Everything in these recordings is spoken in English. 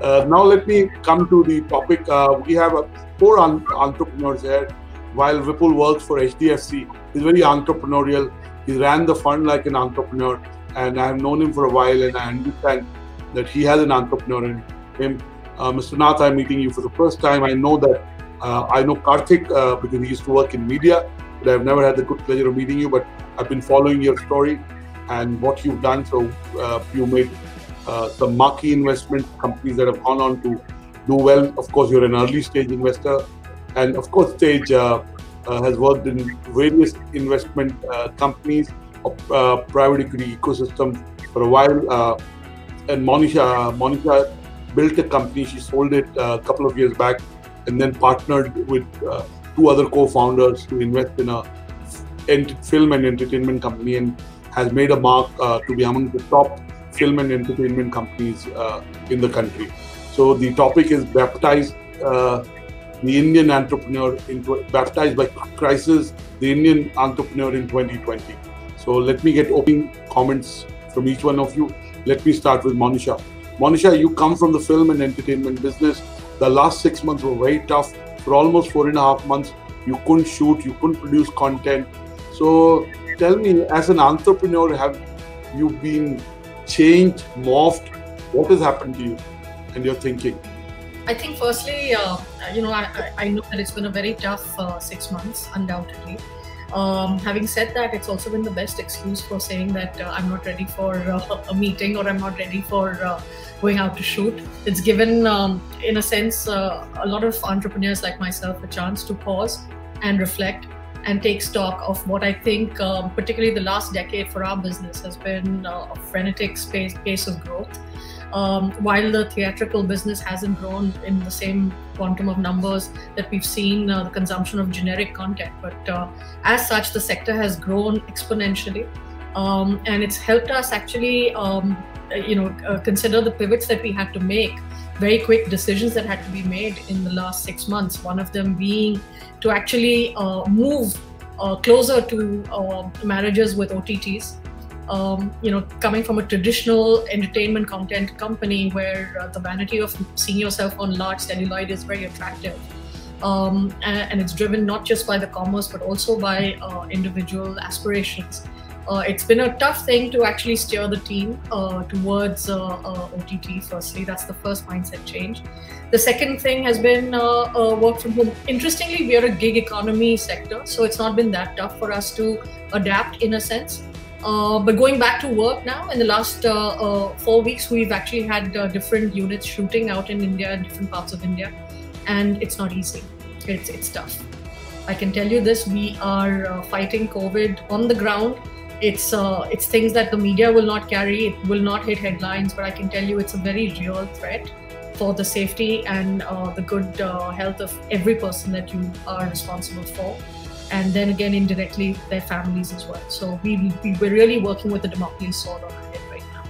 Now let me come to the topic. We have four entrepreneurs here. While Vipul works for HDFC, he's very entrepreneurial. He ran the fund like an entrepreneur, and I've known him for a while, and I understand that he has an entrepreneur in him. Mr. Nath, I'm meeting you for the first time. I know that I know Karthik because he used to work in media, but I've never had the good pleasure of meeting you. But I've been following your story and what you've done. So you made some marquee investment companies that have gone on to do well. Of course, you're an early stage investor, and of course, Stage has worked in various investment companies, private equity ecosystem for a while. And Monisha built a company. She sold it a couple of years back, and then partnered with two other co-founders to invest in a film and entertainment company, and has made a mark to be among the top film and entertainment companies in the country. So the topic is Baptised, the Indian entrepreneur, Baptised by Crisis, the Indian entrepreneur in 2020. So let me get opening comments from each one of you. Let me start with Monisha. Monisha, you come from the film and entertainment business. The last 6 months were very tough. For almost 4.5 months, you couldn't shoot, you couldn't produce content. So tell me, as an entrepreneur, have you been changed, morphed? What has happened to you and your thinking? I think firstly, I know that it's been a very tough 6 months, undoubtedly. Having said that, it's also been the best excuse for saying that I'm not ready for a meeting, or I'm not ready for going out to shoot. It's given, in a sense, a lot of entrepreneurs like myself a chance to pause and reflect and take stock of what I think, particularly the last decade for our business, has been a frenetic pace of growth. While the theatrical business hasn't grown in the same quantum of numbers that we've seen the consumption of generic content, but as such, the sector has grown exponentially, and it's helped us actually, consider the pivots that we had to make, very quick decisions that had to be made in the last 6 months. One of them being to actually move closer to marriages with OTTs. Coming from a traditional entertainment content company where the vanity of seeing yourself on large celluloid is very attractive. And it's driven not just by the commerce, but also by individual aspirations. It's been a tough thing to actually steer the team towards OTT. Firstly, that's the first mindset change. The second thing has been work from home. Interestingly, we are a gig economy sector, so it's not been that tough for us to adapt in a sense. But going back to work now, in the last 4 weeks, we've actually had different units shooting out in India, in different parts of India, and it's not easy. It's tough. I can tell you this: we are fighting COVID on the ground. It's things that the media will not carry. It will not hit headlines, but I can tell you it's a very real threat for the safety and the good health of every person that you are responsible for. And then again, indirectly, their families as well. So we're really working with the Damocles sword on our head right now.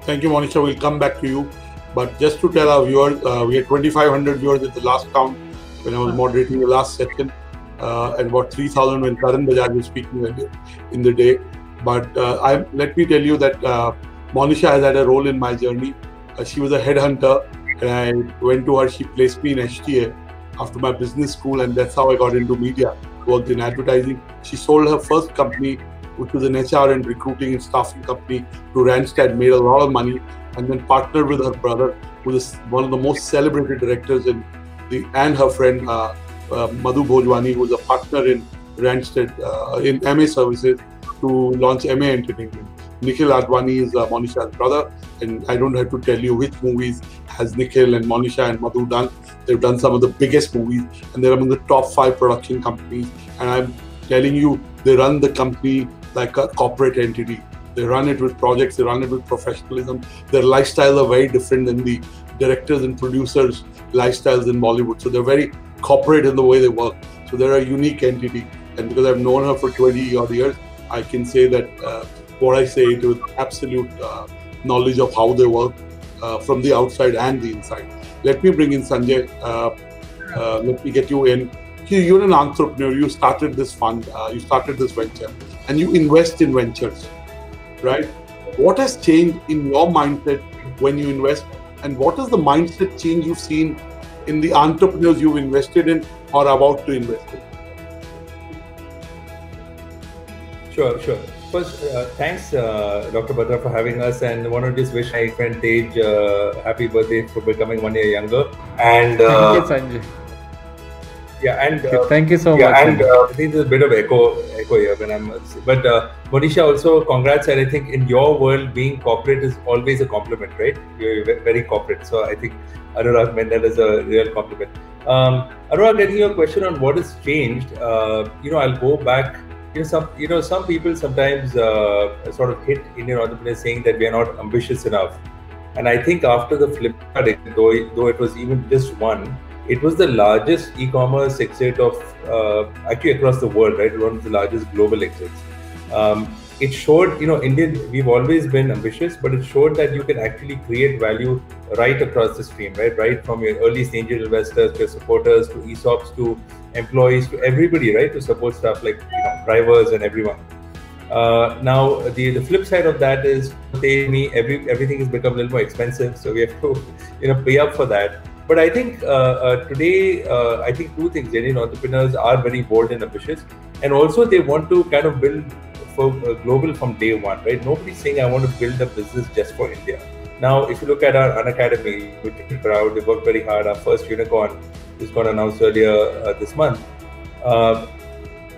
Thank you, Monisha. We'll come back to you. But just to tell our viewers, we had 2,500 viewers at the last count when I was moderating the last session, and about 3,000 when Karan Bajaj was speaking earlier in the day. But let me tell you that Monisha has had a role in my journey. She was a headhunter, and I went to her. She placed me in HCAL after my business school, and that's how I got into media, worked in advertising. She sold her first company, which was an HR and recruiting and staffing company, to Randstad, made a lot of money, and then partnered with her brother, who is one of the most celebrated directors and her friend Madhu Bhojwani, who was a partner in Randstad in Emmay services, to launch Emmay Entertainment. Nikhil Advani is Monisha's brother, and I don't have to tell you which movies has Nikhil and Monisha and Madhu done. They've done some of the biggest movies, and they're among the top 5 production companies. And I'm telling you, they run the company like a corporate entity. They run it with projects, they run it with professionalism. Their lifestyles are very different than the directors and producers' lifestyles in Bollywood. So they're very corporate in the way they work. So they're a unique entity. And because I've known her for 20 odd years, I can say that what I say it with absolute knowledge of how they work from the outside and the inside. Let me bring in Sanjay. Let me get you in. You're an entrepreneur. You started this fund. You started this venture, and you invest in ventures, right? What has changed in your mindset when you invest and what is the mindset change you've seen in the entrepreneurs you've invested in or about to invest in? Sure. First, thanks, Dr. Batra, for having us, and I want to just wish my friend Tej happy birthday for becoming 1 year younger. And thank you, Sanjay. Yeah, and thank you so much. And I think there's a bit of echo here when I'm. But Monisha, also congrats. And I think in your world, being corporate is always a compliment, right? You're very corporate, so I think Annurag meant that as a real compliment. Annurag, getting your question on what has changed. I'll go back. Some people sometimes sort of hit Indian entrepreneurs saying that we are not ambitious enough. And I think after the Flipkart, though it was even just one, it was the largest e-commerce exit of actually across the world, right? One of the largest global exits. It showed, we've always been ambitious, but it showed that you can actually create value right across the stream, right? Right from your early stage investors to your supporters to ESOPs to employees to everybody, right? To support stuff like drivers and everyone. Now the flip side of that is everything has become a little more expensive, so we have to pay up for that. But I think today, I think two things: Indian entrepreneurs are very bold and ambitious, and also they want to kind of build for global from day one, right? Nobody's saying I want to build a business just for India. Now, if you look at our Unacademy, we're proud. We worked very hard. Our first unicorn is got announced earlier this month.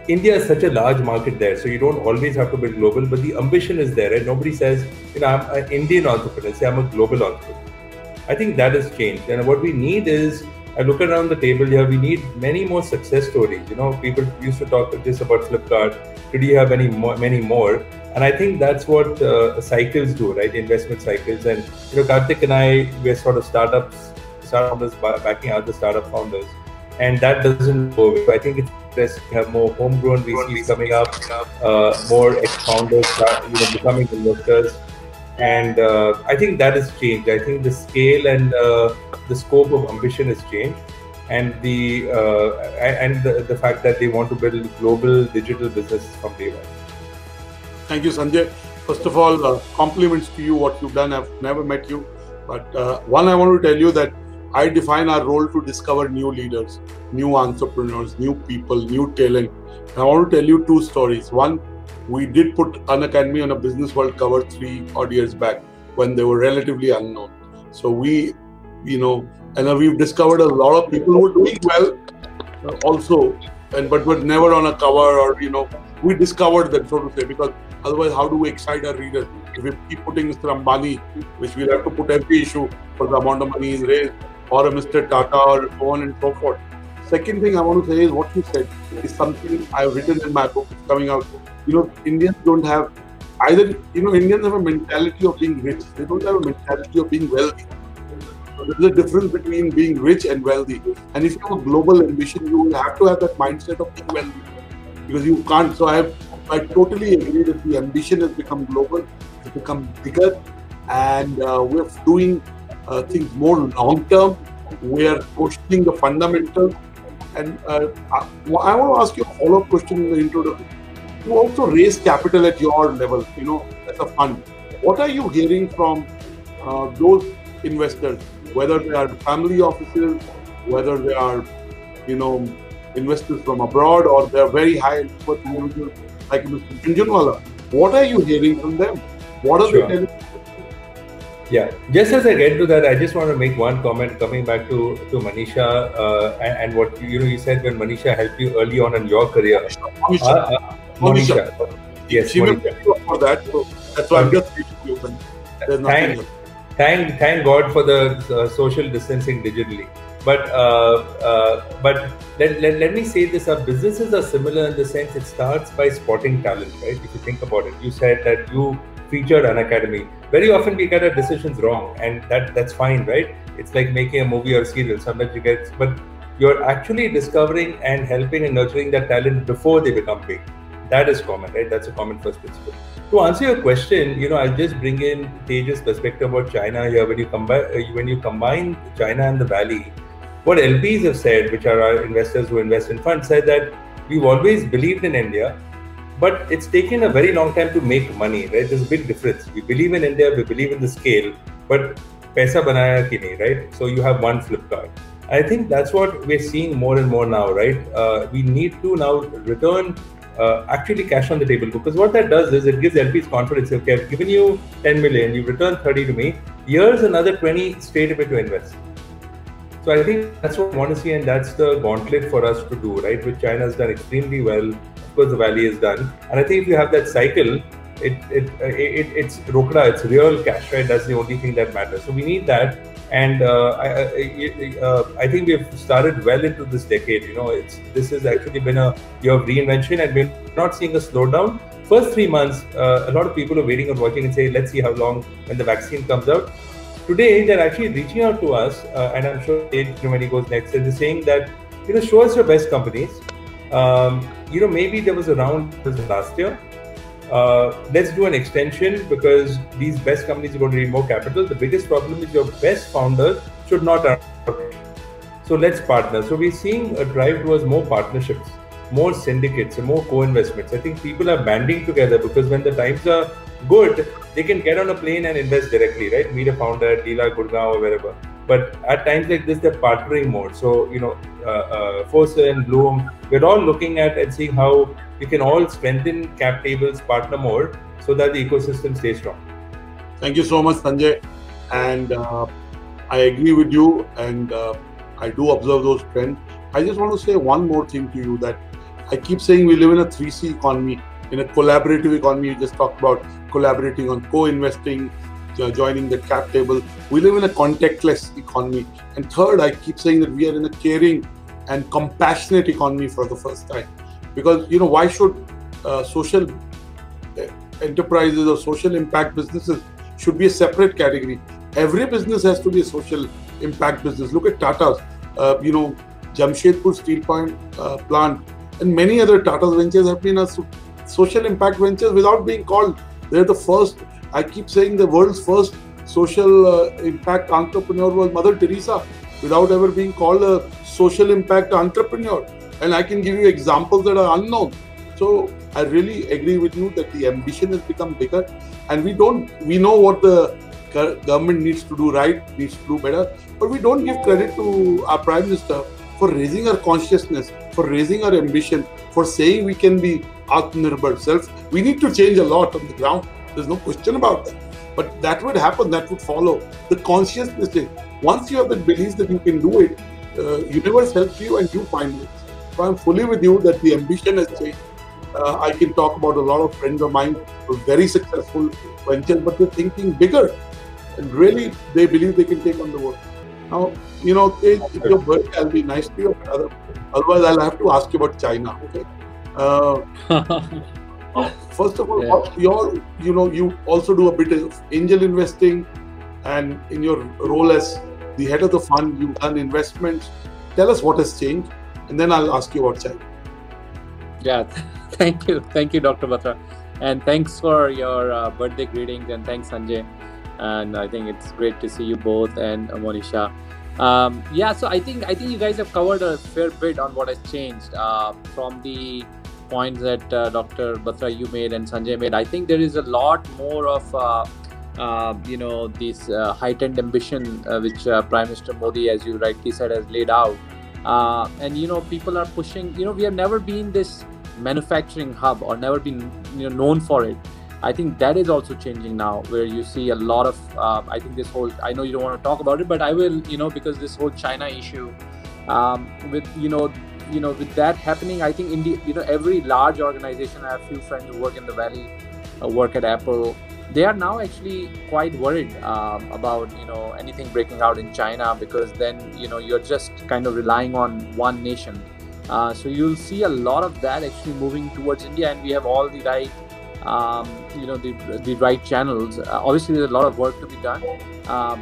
India is such a large market there, so you don't always have to build global, but the ambition is there, right? Nobody says, I'm an Indian entrepreneur, say I'm a global entrepreneur. I think that has changed. And what we need is, I look around the table here, we need many more success stories. People used to talk just about Flipkart. Today you have many more. And I think that's what cycles do, right? Investment cycles. And, Karthik and I, we're sort of startup founders backing out the startup founders. And that doesn't go away. I think it's best to have more homegrown VCs coming up, more ex-founders becoming investors. And I think that has changed. I think the scale and the scope of ambition has changed, and the fact that they want to build global digital businesses from day one. Thank you, Sanjay. First of all, compliments to you, what you've done. I've never met you, but one, I want to tell you that I define our role to discover new leaders, new entrepreneurs, new people, new talent. And I want to tell you two stories. One, we did put Unacademy on a Businessworld cover 3 odd years back when they were relatively unknown. So we've discovered a lot of people who were doing well also, but were never on a cover, or we discovered them, so to say, because otherwise how do we excite our readers? If we keep putting Mr. Ambani, which we'll have to put every issue for the amount of money he's raised, or a Mr. Tata, or so on and so forth. Second thing I want to say is what you said is something I've written in my book coming out. Indians don't have either, Indians have a mentality of being rich. They don't have a mentality of being wealthy. So there's a difference between being rich and wealthy. And if you have a global ambition, you will have to have that mindset of being wealthy. Because you can't. So I totally agree that the ambition has become global, it's become bigger, and we're doing things more long term. We are questioning the fundamentals. And I want to ask you a follow-up question in the introduction. You also raise capital at your level, as a fund. What are you hearing from those investors, whether they are family offices, whether they are, investors from abroad, or they are very high net worth individuals like Mr. Junjunwala? What are you hearing from them? What are they telling you? Yeah, just as I get to that, I just want to make one comment coming back to Monisha and what you said when Monisha helped you early on in your career. Monisha. Yes, she Monisha. For that, so that's why I'm just reaching you. There's nothing else. Thank God for the social distancing digitally. But let me say this: our businesses are similar in the sense it starts by spotting talent, right? If you think about it, you said that you featured Unacademy. Very often we get our decisions wrong, and that's fine, right? It's like making a movie or a serial. Sometimes you get, but you're actually discovering and helping and nurturing that talent before they become big. That is common, right? That's a common first principle. To answer your question, I'll just bring in Tej's perspective about China here. When you combine China and the Valley, what LPs have said, which are our investors who invest in funds, said that we've always believed in India, but it's taken a very long time to make money, right? There's a big difference. We believe in India, we believe in the scale, but paisa banaya ki nahi, right? So you have one Flipkart. I think that's what we're seeing more and more now, right? We need to now return actually cash on the table, because what that does is it gives LPs confidence. Okay, I've given you 10 million, you return 30 to me. Here's another 20 straight away to invest. So I think that's what we want to see, and that's the gauntlet for us to do, right? Which China has done extremely well. Of course, the Valley has done, and I think if you have that cycle, it's rokda, it's real cash, right? That's the only thing that matters. So we need that, and I think we've started well into this decade. This has actually been a year of reinvention, and we're not seeing a slowdown. First 3 months, a lot of people are waiting and watching and say, let's see how long when the vaccine comes out. Today, they're actually reaching out to us, and I'm sure when he goes next, they're saying that, show us your best companies. Maybe there was a round last year. Let's do an extension, because these best companies are going to need more capital. The biggest problem is your best founders should not earn. So let's partner. So we're seeing a drive towards more partnerships, more syndicates, and more co-investments. I think people are banding together, because when the times are good, they can get on a plane and invest directly, right? Meet a founder at Leela, Gurgaon, or wherever. But at times like this, they're partnering more. So, Fosun, Blume, we're all looking at and seeing how we can all strengthen cap tables, partner more, so that the ecosystem stays strong. Thank you so much, Sanjay. And I agree with you, and I do observe those trends. I just want to say one more thing to you, that I keep saying we live in a 3C economy, in a collaborative economy. You just talked about collaborating on co-investing, joining the cap table. We live in a contactless economy. And third, I keep saying that we are in a caring and compassionate economy for the first time. Because, why should social enterprises or social impact businesses should be a separate category? Every business has to be a social impact business. Look at Tata's, Jamshedpur Steel Plant, and many other Tata's ventures have been a social impact ventures without being called. They're the first. I keep saying the world's first social impact entrepreneur was Mother Teresa, without ever being called a social impact entrepreneur. And I can give you examples that are unknown. So I really agree with you that the ambition has become bigger, and we know what the government needs to do right, needs to do better, but we don't give credit to our Prime Minister for raising our consciousness, for raising our ambition, for saying we can be Atmanirbhar self. We need to change a lot on the ground. There's no question about that. But that would happen, that would follow. The consciousness is, once you have the belief that you can do it, universe helps you and you find it. So I'm fully with you that the ambition has changed. I can talk about a lot of friends of mine who are very successful ventures, but they're thinking bigger. And really, they believe they can take on the world. Now, if your birthday, I'll be nice to you. Otherwise, I'll have to ask you about China. Okay. First of all, what's your, you also do a bit of angel investing, and in your role as the head of the fund, you've done investments. Tell us what has changed, and then I'll ask you about China. Yeah, thank you, Dr. Batra, and thanks for your birthday greetings, and thanks, Sanjay. And I think it's great to see you both, and Monisha. So I think you guys have covered a fair bit on what has changed from the points that Dr. Batra you made and Sanjay made. I think there is a lot more of this heightened ambition which Prime Minister Modi, as you rightly said, has laid out. And people are pushing. We have never been this manufacturing hub, or never been known for it. I think that is also changing now, where you see a lot of I think this whole, I know you don't want to talk about it, but I will, because this whole China issue with that happening, I think India, every large organization, I have a few friends who work in the Valley, work at Apple, they are now actually quite worried about anything breaking out in China, because then you're just kind of relying on one nation. So you'll see a lot of that actually moving towards India, and we have all the right the right channels. Obviously there's a lot of work to be done,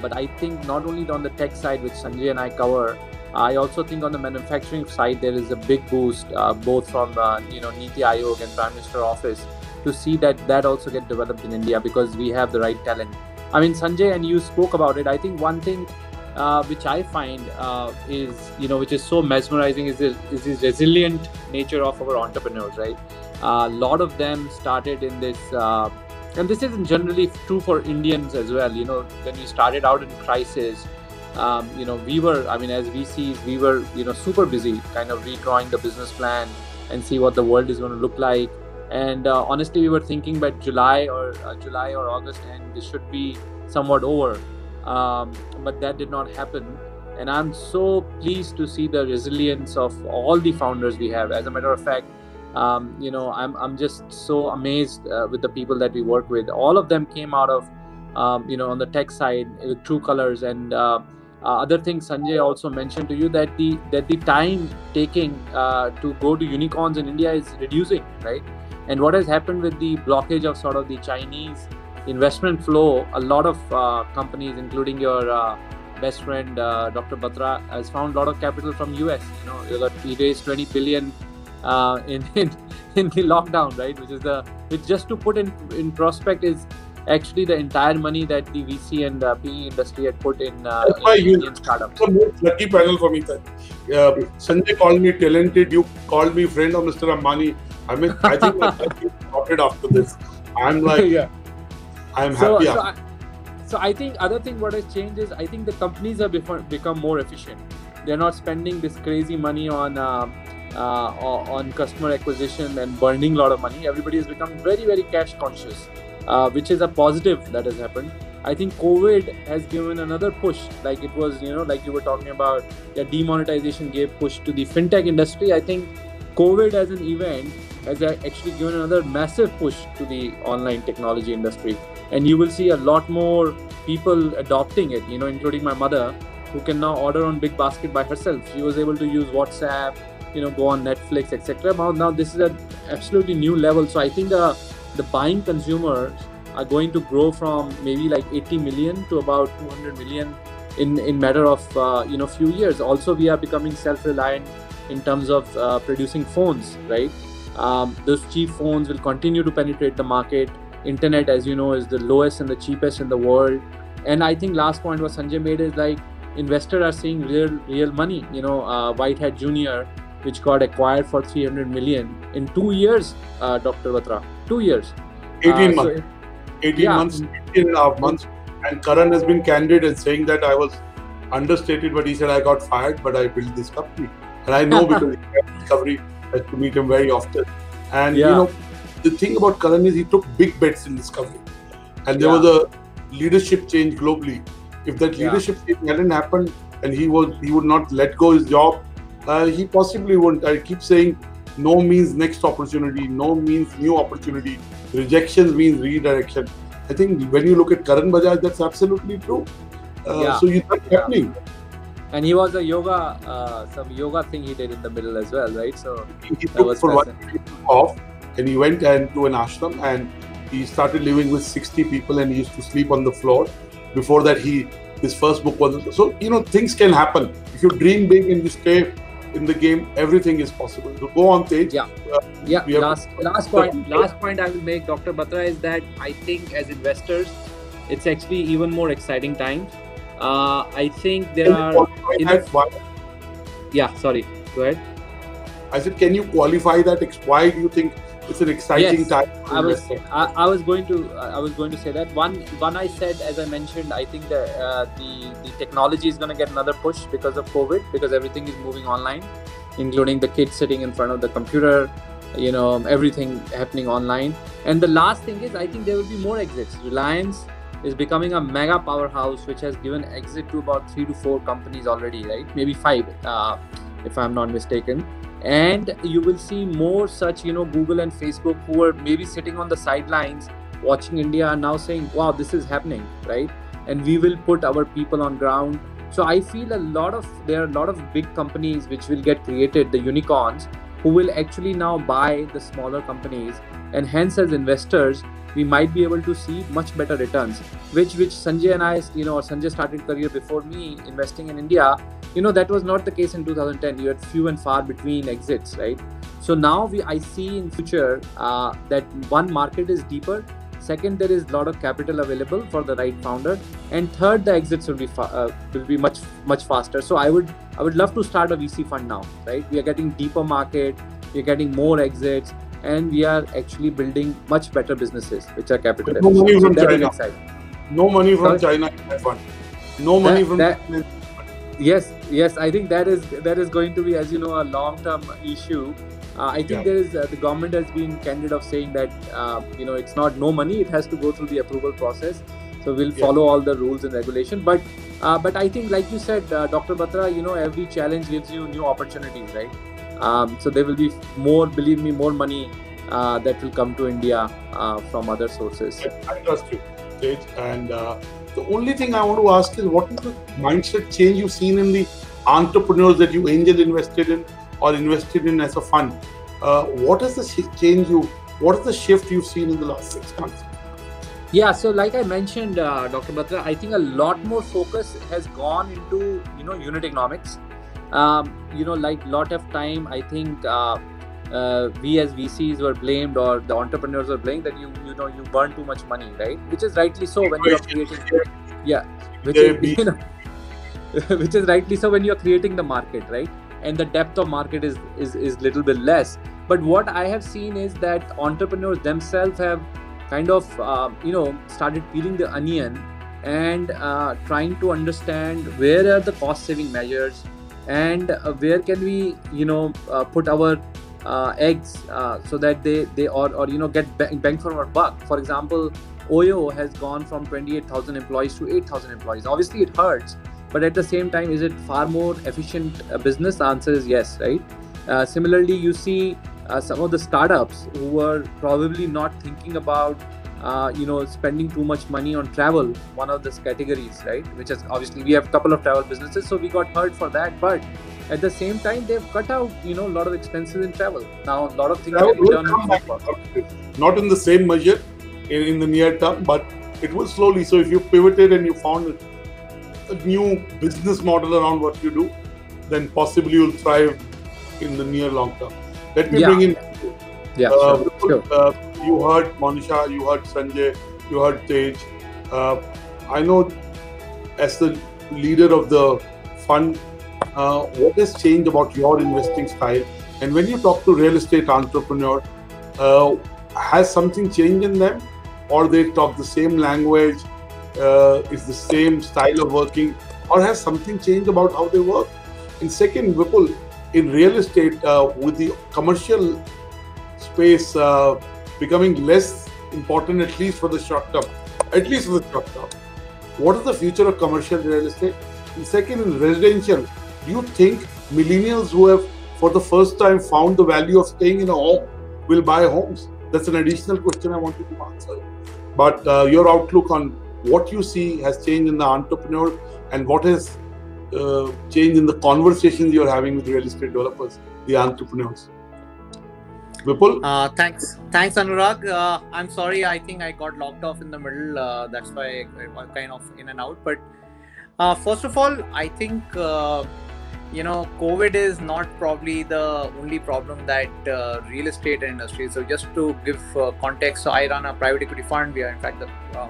but I think not only on the tech side, which Sanjay and I cover, I also think on the manufacturing side there is a big boost, both from Niti Aayog and Prime Minister Office, to see that also get developed in India, because we have the right talent. I mean, Sanjay, and you spoke about it, I think one thing which I find is, which is so mesmerizing is the resilient nature of our entrepreneurs, right? A lot of them started in this and this is generally true for Indians as well. When we started out in crisis, we were, as VCs, we were, super busy kind of redrawing the business plan and see what the world is going to look like. And honestly, we were thinking by July or August, and this should be somewhat over. But that did not happen. And I'm so pleased to see the resilience of all the founders we have. As a matter of fact, I'm just so amazed with the people that we work with. All of them came out of, on the tech side with true colors. And other things Sanjay also mentioned to you, that the time taking to go to unicorns in India is reducing, right? And what has happened with the blockage of sort of the Chinese investment flow, a lot of companies, including your best friend Dr. Batra, has found a lot of capital from US. He raised 20 billion in the lockdown, right? Which just to put in prospect is actually the entire money that the VC and PE industry had put in Indian startups. It's the most lucky panel for me. Sanjay called me talented. You called me friend of Mr. Ambani. I think I sorted after this. I'm like, I'm happy. So I think other thing what has changed is I think the companies have become more efficient. They're not spending this crazy money on customer acquisition and burning a lot of money. Everybody has become very, very cash conscious, which is a positive that has happened. I think COVID has given another push, like it was, like you were talking about, the demonetization gave push to the fintech industry. I think COVID as an event has actually given another massive push to the online technology industry. And you will see a lot more people adopting it, including my mother, who can now order on Big Basket by herself. She was able to use WhatsApp, go on Netflix, etc. Now this is an absolutely new level. So I think the buying consumers are going to grow from maybe like 80 million to about 200 million in matter of few years. Also, we are becoming self-reliant in terms of producing phones, right? Those cheap phones will continue to penetrate the market. Internet, as you know, is the lowest and the cheapest in the world. And I think last point what Sanjay made is like investors are seeing real money. Whitehead Jr., which got acquired for 300 million in 2 years, Dr. Batra, 2 years. 18 months. 18 and a half months. And Karan has been candid in saying that I was understated, but he said I got fired, but I built this company. And I know because Discovery has to meet him very often. And the thing about Karan is he took big bets in Discovery. And there was a leadership change globally. If that leadership change hadn't happened and he would not let go his job, he possibly wouldn't. I keep saying no means next opportunity, no means new opportunity. Rejection means redirection. I think when you look at Karan Bajaj, that's absolutely true. So that's happening. And he was some yoga thing he did in the middle as well, right? So he took for 1 week off. And he went to an ashram and he started living with 60 people and he used to sleep on the floor. Before that, his first book was... So, things can happen. If you dream big and you stay in the game, everything is possible. So go on, Tej. Last point I will make, Dr. Batra, is that I think as investors, it's actually even more exciting times. I think there are... sorry. Go ahead. I said, can you qualify that? Why do you think it's an exciting time? I was going to say that one I said, as I mentioned, I think the technology is going to get another push because of COVID, because everything is moving online, including the kids sitting in front of the computer, everything happening online. And the last thing is, I think there will be more exits. Reliance is becoming a mega powerhouse, which has given exit to about 3 to 4 companies already, right? Maybe 5, if I'm not mistaken. And you will see more such, Google and Facebook, who are maybe sitting on the sidelines watching India are now saying, wow, this is happening, right? And we will put our people on ground. So I feel there are a lot of big companies which will get created, the unicorns, who will actually now buy the smaller companies. And hence, as investors, we might be able to see much better returns, which Sanjay and I, or Sanjay started career before me investing in India. That was not the case in 2010. You had few and far between exits, right? So now I see in future that one, market is deeper. Second, there is a lot of capital available for the right founder. And third, the exits will be much faster. So I would love to start a VC fund now, right? We are getting deeper market. We're getting more exits. and we are actually building much better businesses which are capital No money efficient. from That is China. exciting. No money from Sorry? China in that fund. No money from China. Yes. I think that is going to be, as you know, a long-term issue. I think there is the government has been candid of saying that it's not no money; it has to go through the approval process. So we'll follow all the rules and regulation. But I think, like you said, Dr. Batra, every challenge gives you new opportunities, right? So there will be more, believe me, more money that will come to India from other sources. I trust you, Tej. And the only thing I want to ask is, what is the mindset change you've seen in the entrepreneurs that you angel invested in or invested in as a fund? What is the what is the shift you've seen in the last 6 months? Yeah, so like I mentioned, Dr. Batra, I think a lot more focus has gone into unit economics. Like lot of time, I think we as VCs were blamed, or the entrepreneurs were blamed that you burn too much money, right? Which is rightly so when you are creating, which is rightly so when you are creating the market, right? And the depth of market is little bit less. But what I have seen is that entrepreneurs themselves have kind of started peeling the onion and trying to understand where are the cost saving measures and where can we put our eggs so that they get bang for our buck. For example, Oyo has gone from 28,000 employees to 8,000 employees. Obviously it hurts, but at the same time, is it far more efficient business? The answer is yes, right? Similarly, you see some of the startups who were probably not thinking about spending too much money on travel, one of these categories, right? Which is obviously, we have a couple of travel businesses, so we got hurt for that. But at the same time, they've cut out a lot of expenses in travel. Now a lot of things can be done. Not in the same measure in the near term, but it will slowly. So if you pivoted and you found a new business model around what you do, then possibly you'll thrive in the near long term. Let me bring in. Sure. You heard Monisha, you heard Sanjay, you heard Tej. I know, as the leader of the fund, what has changed about your investing style? And when you talk to real estate entrepreneurs, has something changed in them, or they talk the same language? Is the same style of working, or has something changed about how they work? And second, Vipul, in real estate, with the commercial space becoming less important, at least for the short term, what is the future of commercial real estate? And second, in residential, do you think millennials who have for the first time found the value of staying in a home will buy homes? That's an additional question I wanted to answer. But your outlook on what you see has changed in the entrepreneur, and what has changed in the conversations you're having with real estate developers, the entrepreneurs. Vipul? Thanks, Annurag. I'm sorry, I think I got locked off in the middle. That's why I'm kind of in and out. But first of all, I think COVID is not probably the only problem that real estate industry. So just to give context, so I run a private equity fund. We are in fact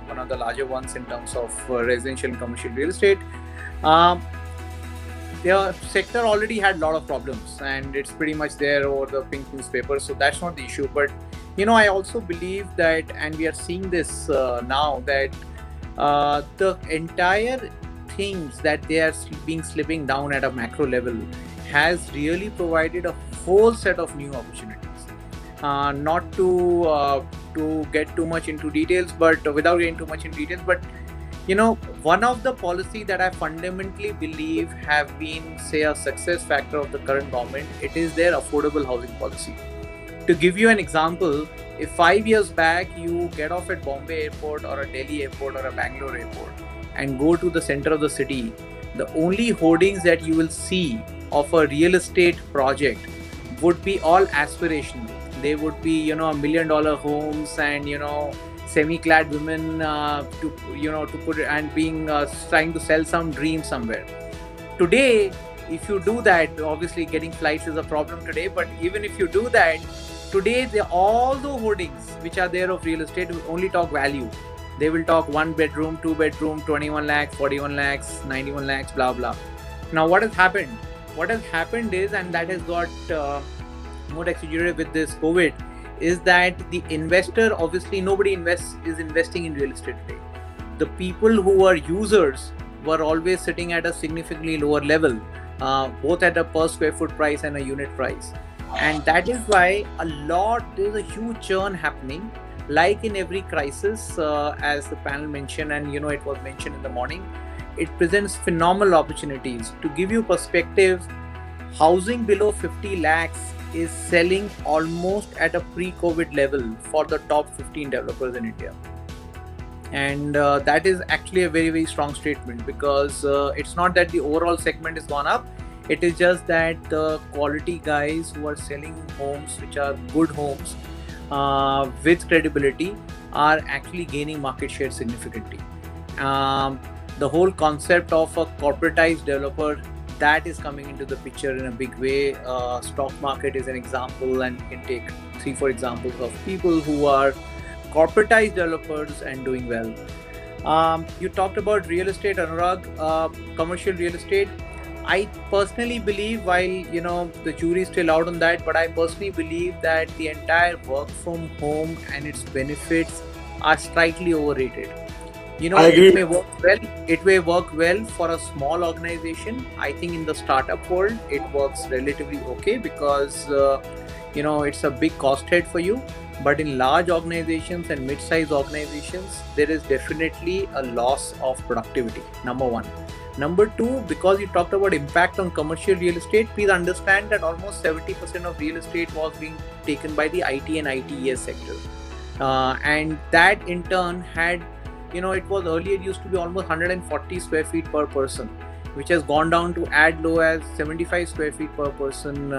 one of the larger ones in terms of residential and commercial real estate. The sector already had a lot of problems, and it's pretty much there over the pink newspaper. So that's not the issue. But I also believe that, and we are seeing this now, that the entire things that they are slipping down at a macro level has really provided a whole set of new opportunities. Not to get too much into details, but without getting too much in details, but one of the policy that I fundamentally believe have been, say, a success factor of the current government, it is their affordable housing policy. To give you an example, if 5 years back you get off at Bombay airport or a Delhi airport or a Bangalore airport and go to the center of the city, the only hoardings that you will see of a real estate project would be all aspirational. They would be, $1 million homes and, semi-clad women to put it, and being trying to sell some dream somewhere. Today, if you do that, obviously getting flights is a problem today, but even if you do that, today all the hoardings which are there of real estate will only talk value. They will talk 1 bedroom, 2 bedroom, 21 lakhs, 41 lakhs, 91 lakhs, blah, blah. Now, what has happened? What has happened is, and that has got more exaggerated with this COVID, is that the investor, obviously nobody is investing in real estate today. The people who are users were always sitting at a significantly lower level, both at a per square foot price and a unit price. And that is why there's a huge churn happening. Like in every crisis, as the panel mentioned, and it was mentioned in the morning, it presents phenomenal opportunities. To give you perspective, housing below 50 lakhs is selling almost at a pre-COVID level for the top 15 developers in India. And that is actually a very, very strong statement, because it's not that the overall segment has gone up. It is just that the quality guys who are selling homes, which are good homes with credibility, are actually gaining market share significantly. The whole concept of a corporatized developer, that is coming into the picture in a big way. Stock market is an example, and you can take 3-4 examples of people who are corporatized developers and doing well. You talked about real estate, Annurag, commercial real estate. I personally believe, while the jury is still out on that, but I personally believe that the entire work from home and its benefits are slightly overrated. I agree. It may work well for a small organization. I think in the startup world, it works relatively okay, because it's a big cost head for you. But in large organizations and mid-sized organizations, there is definitely a loss of productivity, number one. Number two, because you talked about impact on commercial real estate, please understand that almost 70% of real estate was being taken by the IT and ITES sector. And that in turn had, it was earlier used to be almost 140 square feet per person, which has gone down to as low as 75 square feet per person,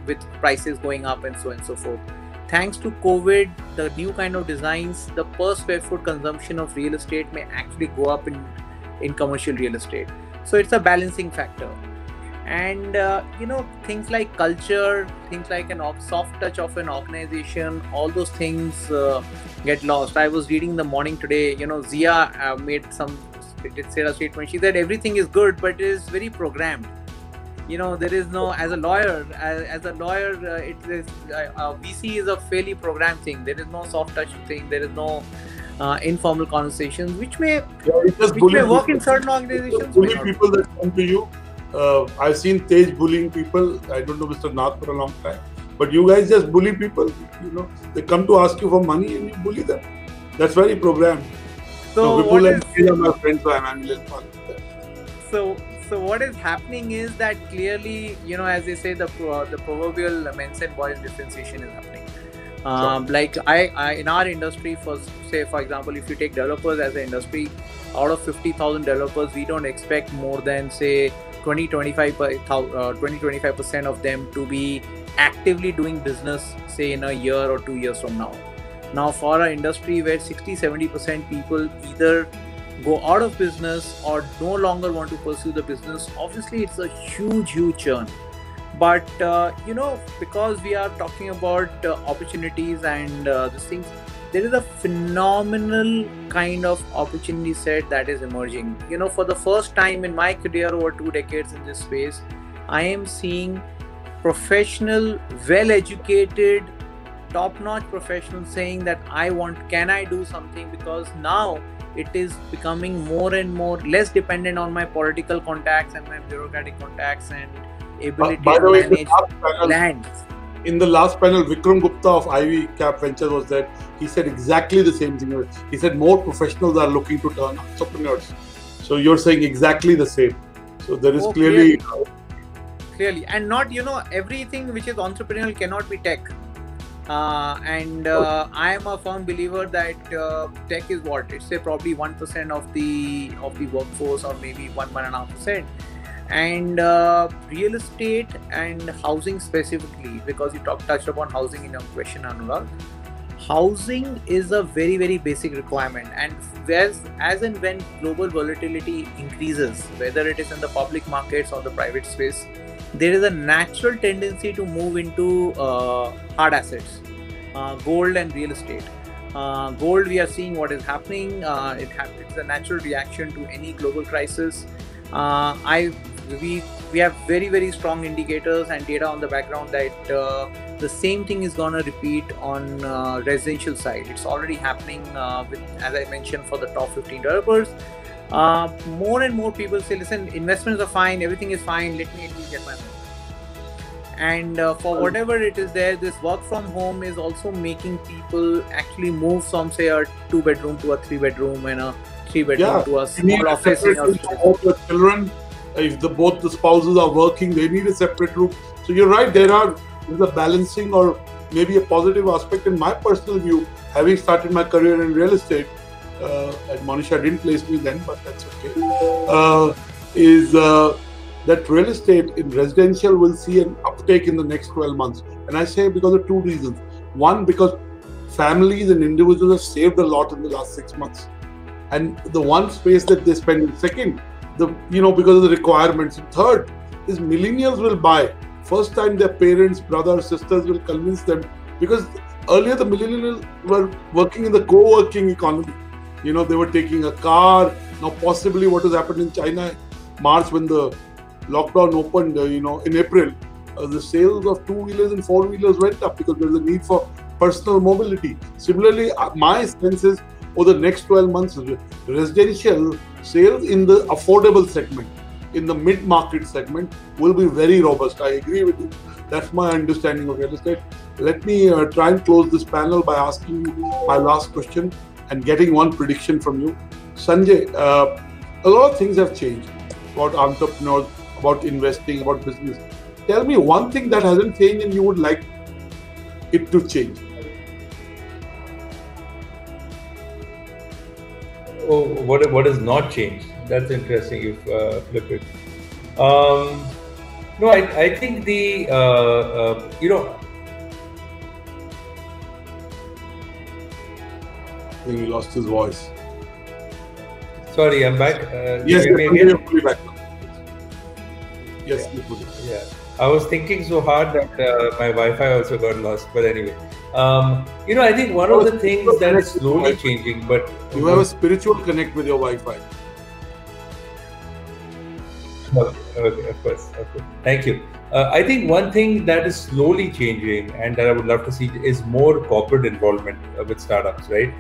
with prices going up and so on and so forth. Thanks to COVID, the new kind of designs, the per square foot consumption of real estate may actually go up in commercial real estate. So it's a balancing factor. And things like culture, things like a soft touch of an organization, all those things get lost. I was reading in the morning today, Zia did say a statement. She said everything is good, but it is very programmed. There is no, as a lawyer, it is VC is a fairly programmed thing. There is no soft touch thing. There is no informal conversations, which may work in certain organizations. Bully people that come to you. I've seen Tej bullying people. I don't know Mr. Nath for a long time, but you guys just bully people. They come to ask you for money and you bully them. That's very programmed. So Vipul and Tej are my friends, so I'm having a little fun with them. So what is happening is that clearly, as they say, the proverbial men's and boys differentiation is happening. Like I in our industry, for example, if you take developers as an industry, out of 50,000 developers, we don't expect more than say 20-25% of them to be actively doing business, say in a year or 2 years from now. Now, for an industry where 60-70% people either go out of business or no longer want to pursue the business, obviously it's a huge churn. But because we are talking about opportunities and these things, there is a phenomenal kind of opportunity set that is emerging. For the first time in my career over 2 decades in this space, I am seeing professional, well-educated, top-notch professionals saying that can I do something, because now it is becoming more and more less dependent on my political contacts and my bureaucratic contacts and ability to manage lands. In the last panel, Vikram Gupta of Ivy Cap Ventures was there. He said exactly the same thing. He said more professionals are looking to turn entrepreneurs. So you're saying exactly the same. So there is clearly, and not everything which is entrepreneurial cannot be tech. I am a firm believer that tech is it's say probably 1% of the workforce, or maybe 1.5%. And real estate and housing specifically, because you touched upon housing in your question, Annurag. Housing is a very, very basic requirement, and as and when global volatility increases, whether it is in the public markets or the private space, there is a natural tendency to move into hard assets, gold and real estate. Gold, we are seeing what is happening. It's a natural reaction to any global crisis. We have very, very strong indicators and data on the background that the same thing is going to repeat on residential side. It's already happening with, as I mentioned, for the top 15 developers. More and more people say, listen, investments are fine, everything is fine, let me at least get my home. And for whatever it is there, this work from home is also making people actually move from, say, a 2-bedroom to a 3-bedroom and a 3-bedroom to a small office. Both the children, if both the spouses are working, they need a separate room. So you're right, there's a balancing or maybe a positive aspect. In my personal view, having started my career in real estate, and Monisha didn't place me then, but that's okay, is that real estate in residential will see an uptake in the next 12 months. And I say because of two reasons. One, because families and individuals have saved a lot in the last 6 months. And the one space that they spend. Second, because of the requirements. And third, is millennials will buy. First time their parents, brothers, sisters will convince them. Because earlier the millennials were working in the co-working economy. They were taking a car. Now possibly what has happened in China, March when the lockdown opened, in April, the sales of 2-wheelers and 4-wheelers went up because there's a need for personal mobility. Similarly, my sense is over the next 12 months, residential sales in the affordable segment, in the mid-market segment, will be very robust. I agree with you. That's my understanding of real estate. Let me try and close this panel by asking you my last question and getting one prediction from you. Sanjay, a lot of things have changed about entrepreneurs, about investing, about business. Tell me one thing that hasn't changed and you would like it to change. Oh, what has not changed? That's interesting. You've flipped it. No, I think the I think he lost his voice. Sorry, I'm back. Yes, you're fully back. Yes, yeah. I was thinking so hard that my Wi-Fi also got lost. But anyway, I think one of the things that is slowly changing, but you have a spiritual connect with your Wi-Fi. Okay, of course. Thank you. I think one thing that is slowly changing and that I would love to see is more corporate involvement with startups, right?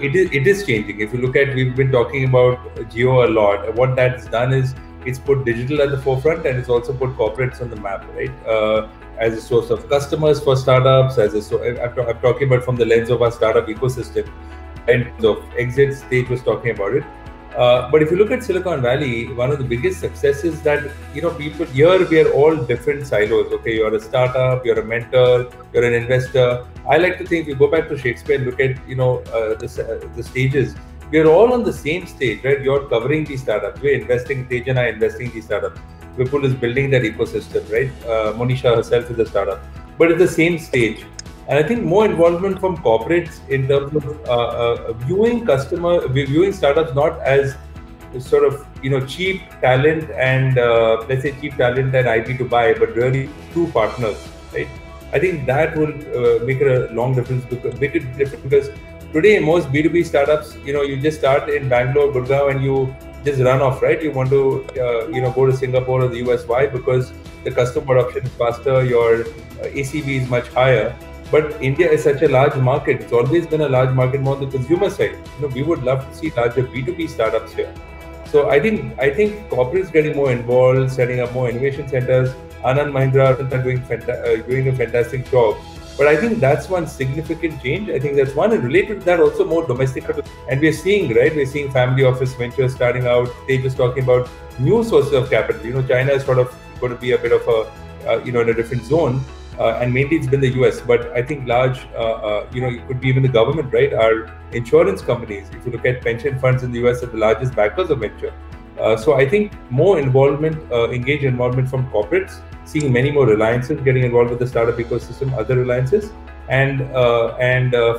It is changing. If you look at, we've been talking about Geo a lot. What that's done is it's put digital at the forefront and it's also put corporates on the map, right? As a source of customers for startups, I'm talking about from the lens of our startup ecosystem, and of exit stage was talking about it. But if you look at Silicon Valley, one of the biggest successes that, people here, we are all different silos. Okay, you're a startup, you're a mentor, you're an investor. I like to think, if you go back to Shakespeare and look at, the stages, we're all on the same stage, right? You're covering these startups. We're investing, Tej and I are investing in these startups. Vipul is building that ecosystem, right? Monisha herself is a startup. But at the same stage. And I think more involvement from corporates in terms of viewing startups not as sort of, cheap talent and let's say cheap talent and IP to buy, but really true partners, right? I think that will make a long difference, because today most B2B startups, you just start in Bangalore, Gurgaon, and you just run off, right? You want to, go to Singapore or the US. Why? Because the customer adoption is faster, your ACV is much higher. But India is such a large market. It's always been a large market more on the consumer side. We would love to see larger B2B startups here. So I think corporates getting more involved, setting up more innovation centers. Anand Mahindra are doing a fantastic job. But I think that's one significant change. I think that's one, and related to that also more domestic. And we're seeing, right? We're seeing family office ventures starting out. They just talking about new sources of capital. China is sort of going to be a bit of a, in a different zone. And mainly it's been the US, but I think large, it could be even the government, right? Our insurance companies, if you look at pension funds in the US, are the largest backers of venture. So I think more involvement, engaged involvement from corporates, seeing many more reliances getting involved with the startup ecosystem, other reliances, and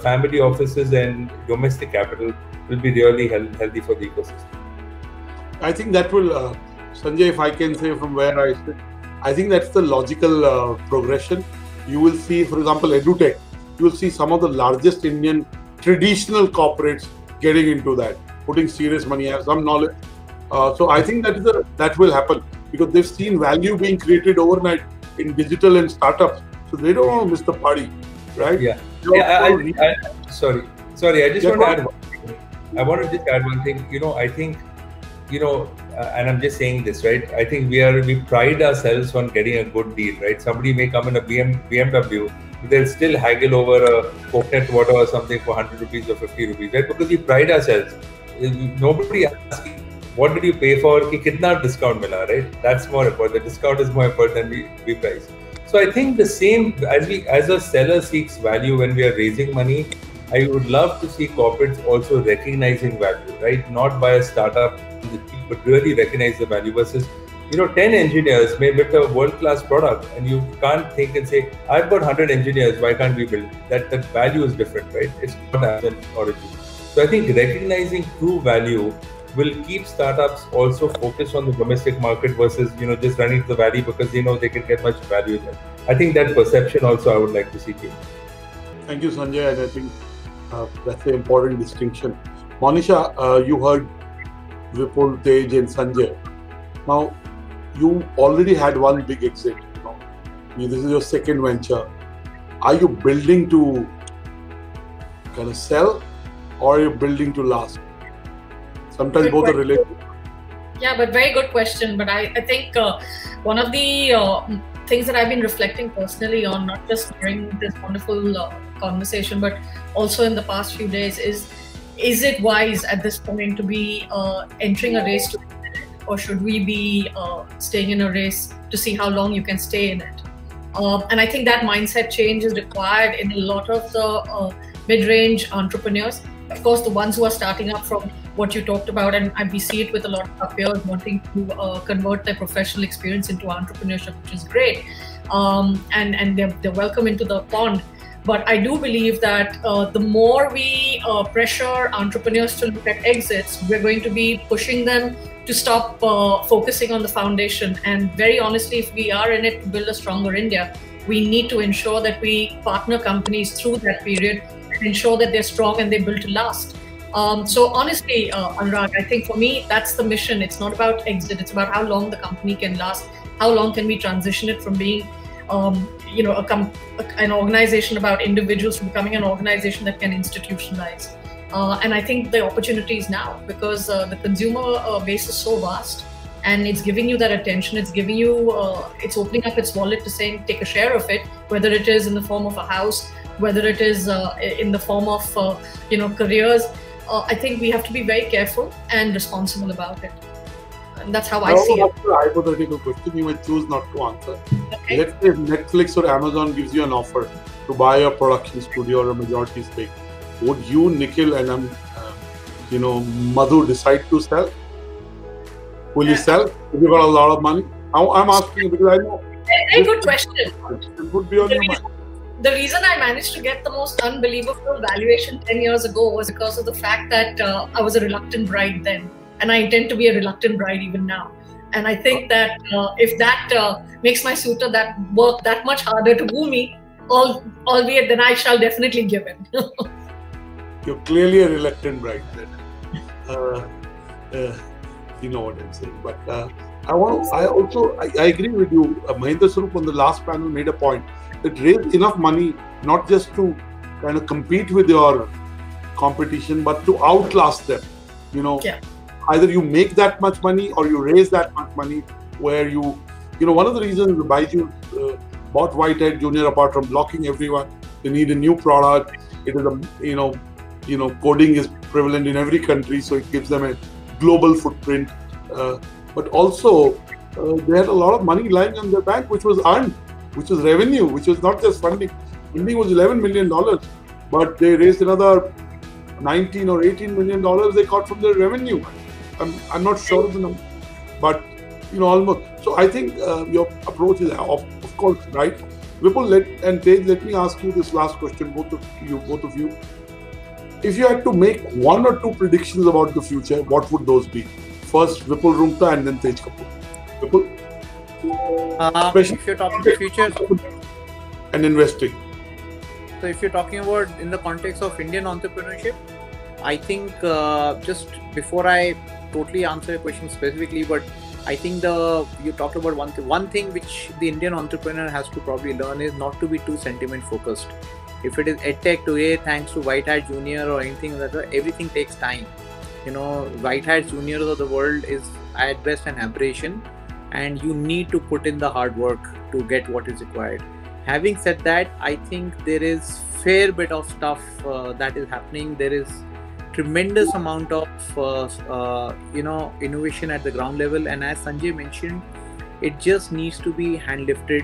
family offices and domestic capital will be really healthy for the ecosystem. I think that will, Sanjay, if I can say from where I sit, I think that's the logical progression. You will see, for example, EduTech, you will see some of the largest Indian traditional corporates getting into that, putting serious money, have some knowledge. So I think that will happen because they've seen value being created overnight in digital and startups. so they don't want to miss the party, right? Yeah. Sorry. I just want to add one thing. I want to just add one thing. I think, and I'm just saying this, right? I think we pride ourselves on getting a good deal, right? Somebody may come in a BMW, but they'll still haggle over a coconut water or something for 100 rupees or 50 rupees, right? Because we pride ourselves. Nobody asks, what did you pay for? Kitna discount mila, right? That's more important. The discount is more important than we price. So I think the same as a seller seeks value when we are raising money, I would love to see corporates also recognizing value, right? Not by a startup, but really recognize the value versus, 10 engineers may build a world-class product and you can't think and say, I've got 100 engineers, why can't we build? That value is different, right? It's not an origin. So I think recognizing true value will keep startups also focused on the domestic market versus, just running to the valley because they know they can get much value there. I think that perception also I would like to see change. Thank you, Sanjay. And I think that's an important distinction. Monisha, you heard Vipul, Tej and Sanjay. Now, you already had one big exit. This is your second venture. Are you building to kind of sell or are you building to last? Sometimes both are related. Yeah, but very good question. But I think one of the things that I've been reflecting personally on, not just during this wonderful conversation, but also in the past few days, is it wise at this point to be entering a race to win it, or should we be staying in a race to see how long you can stay in it? And I think that mindset change is required in a lot of the mid-range entrepreneurs. Of course, the ones who are starting up from what you talked about, and we see it with a lot of our peers wanting to convert their professional experience into entrepreneurship, which is great, and they're welcome into the pond. But I do believe that the more we pressure entrepreneurs to look at exits, we're going to be pushing them to stop focusing on the foundation. And very honestly, if we are in it to build a stronger India, we need to ensure that we partner companies through that period and ensure that they're strong and they build to last. So honestly, Annurag, I think for me, that's the mission. It's not about exit. It's about how long the company can last. How long can we transition it from being, an organization about individuals to becoming an organization that can institutionalize. And I think the opportunity is now because the consumer base is so vast and it's giving you that attention. It's giving you, it's opening up its wallet to saying, take a share of it, whether it is in the form of a house, whether it is in the form of, careers. I think we have to be very careful and responsible about it. And that's how I see it. A hypothetical question you may choose not to answer. Okay. Let's say Netflix or Amazon gives you an offer to buy a production studio or a majority stake. Would you, Nikhil, and Madhu decide to sell? Will you sell if you got a lot of money? I'm asking because I know. Very good question. It would be on your mind. The reason I managed to get the most unbelievable valuation 10 years ago was because of the fact that I was a reluctant bride then. And I intend to be a reluctant bride even now. And I think that if that makes my suitor that work that much harder to woo me, albeit then I shall definitely give in. You're clearly a reluctant bride then. You know what I'm saying. But I agree with you. Mahendra Swarup on the last panel made a point that raise enough money not just to kind of compete with your competition, but to outlast them. Yeah. Either you make that much money or you raise that much money where one of the reasons Baiju bought Whitehead Junior, apart from blocking everyone, they need a new product. It is coding is prevalent in every country, so it gives them a global footprint. But also, they had a lot of money lying on their bank, which was earned, which was revenue, which was not just funding. Funding was $11 million, but they raised another $19 or $18 million they got from their revenue. I'm not sure of the number, but almost. So I think your approach is of course right. Vipul and Tej, let me ask you this last question, both of you. If you had to make one or two predictions about the future, what would those be? First, Vipul Roongta and then Tej Kapoor. Vipul? If you're talking the future and investing. So if you're talking about in the context of Indian entrepreneurship, I think just before I totally answer your question specifically, but I think you talked about one thing which the Indian entrepreneur has to probably learn is not to be too sentiment focused. If it is edtech today, thanks to White Hat Junior or anything like that, everything takes time. White Hat Juniors of the world is at best an aberration, and you need to put in the hard work to get what is required. Having said that, I think there is fair bit of stuff that is happening. There is tremendous amount of innovation at the ground level, and as Sanjay mentioned, it just needs to be hand lifted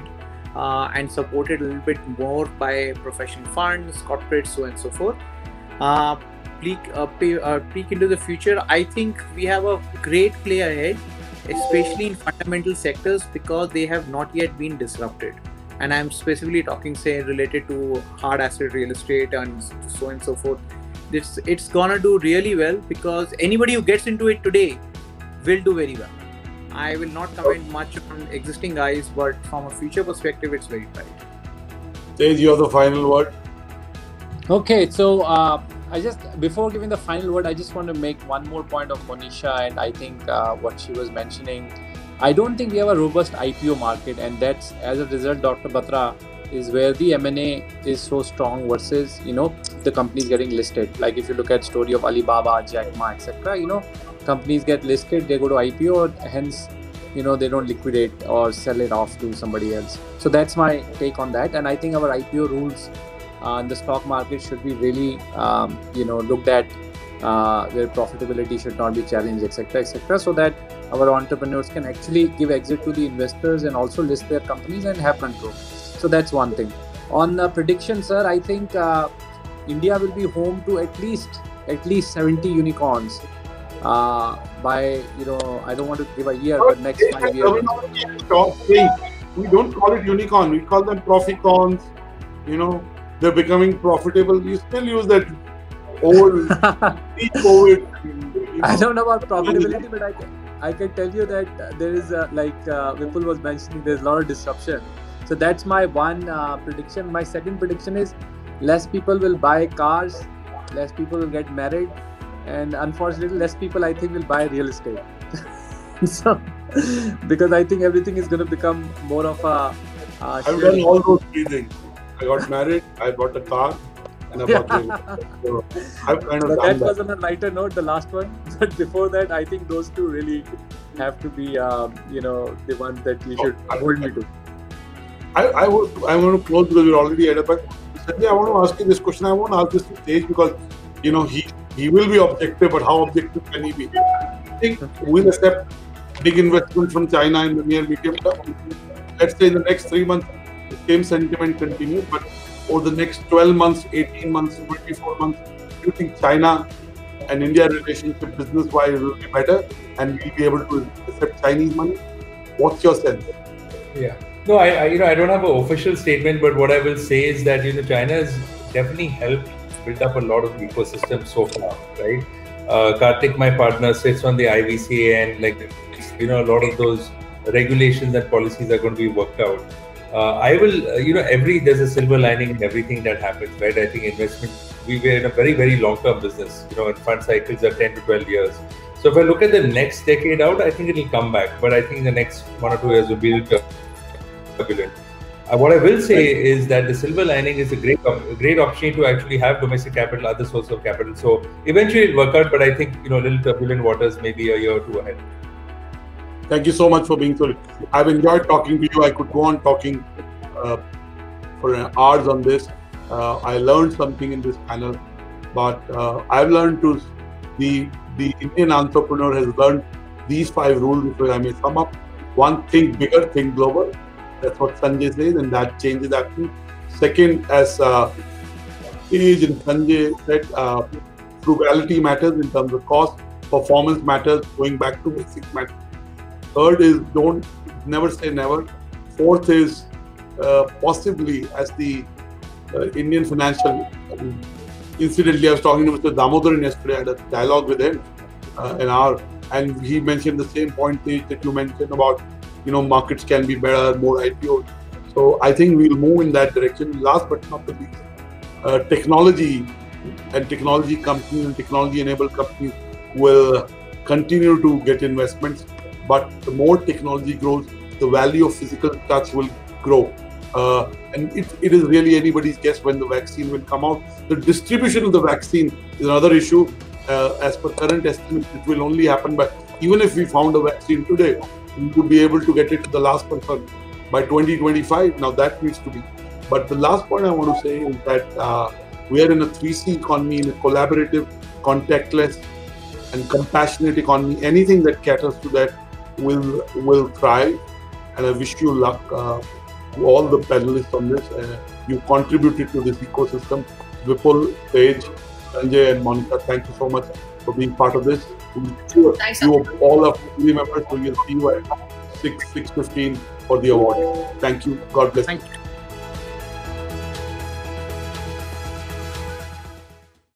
and supported a little bit more by professional funds, corporates, so on and so forth. Peek into the future, I think we have a great play ahead, especially in fundamental sectors, because they have not yet been disrupted. And I'm specifically talking, say, related to hard asset real estate and so on and so forth. It's gonna do really well, because anybody who gets into it today will do very well. I will not comment much on existing guys, but from a future perspective, it's very bright. Tej, you have the final word. Okay, so before giving the final word, I just want to make one more point of Monisha, and I think what she was mentioning. I don't think we have a robust IPO market, and that's as a result, Dr. Batra, is where the M&A is so strong versus the companies getting listed. Like if you look at story of Alibaba, Jack Ma, etc. Companies get listed, they go to IPO, hence they don't liquidate or sell it off to somebody else. So that's my take on that, and I think our IPO rules in the stock market should be really looked at, where profitability should not be challenged, etc., so that our entrepreneurs can actually give exit to the investors and also list their companies and have control. So that's one thing. On prediction, sir, I think India will be home to at least 70 unicorns by I don't want to give a year, but next 5 years. We don't call it unicorn, we call them proficons. They're becoming profitable. You still use that old pre-COVID. I don't know about profitability, but I can tell you that there is like Vipul was mentioning, there's a lot of disruption. So that's my one prediction. My second prediction is less people will buy cars, less people will get married, and unfortunately less people, I think, will buy real estate. So because I think everything is going to become more of a I've done all those three things. I got married, I bought a car, and I bought real estate. So I've kind of done that. Was on a lighter note, the last one. But before that, I think those two really have to be the ones that you should hold me to. I want to close because we're already at it. But Sanjay, I want to ask you this question. I want to ask this to Tej because he will be objective, but how objective can he be? I think we'll accept big investment from China in the near medium term. Let's say in the next 3 months, the same sentiment continues, but over the next 12 months, 18 months, 24 months, do you think China and India relationship business-wise will be better and we'll be able to accept Chinese money? What's your sense? Yeah. No, I don't have an official statement, but what I will say is that China has definitely helped build up a lot of ecosystems so far, right? Karthik, my partner, sits on the IVCA, and a lot of those regulations and policies are going to be worked out. I will, there's a silver lining in everything that happens, right? I think investment, we're in a very, very long-term business, and fund cycles are 10 to 12 years. So if I look at the next decade out, I think it'll come back, but I think the next 1 or 2 years will be turbulent. What I will say is that the silver lining is a great opportunity to actually have domestic capital, other sources of capital. So eventually it'll work out, but I think, little turbulent waters, maybe a year or two ahead. Thank you so much for being so. I've enjoyed talking to you. I could go on talking for hours on this. I learned something in this panel, but I've learned the Indian entrepreneur has learned these 5 rules, which I may sum up. One, think bigger, think global. That's what Sanjay says, and that changes actually. Second, as Tej and Sanjay said, frugality matters in terms of cost. Performance matters. Going back to basics matters. Third is never say never. Fourth is possibly as the Indian financial. Incidentally, I was talking to Mr. Damodaran yesterday. I had a dialogue with him, and he mentioned the same point that you mentioned about markets can be better, more IPOs. So I think we'll move in that direction. Last but not the least, technology and technology companies and technology-enabled companies will continue to get investments. but the more technology grows, the value of physical touch will grow. And it is really anybody's guess when the vaccine will come out. The distribution of the vaccine is another issue. As per current estimates, it will only happen by, even if we found a vaccine today, we would be able to get it to the last person by 2025. Now that needs to be. But the last point I want to say is that we are in a 3C economy, in a collaborative, contactless, and compassionate economy. Anything that caters to that will thrive. And I wish you luck to all the panelists on this. You contributed to this ecosystem. Vipul, Paige, Sanjay, and Monisha, thank you so much for being part of this. Thanks, you all are family members, so we'll see you at 6:15 for the award. Thank you. God bless. Thank you.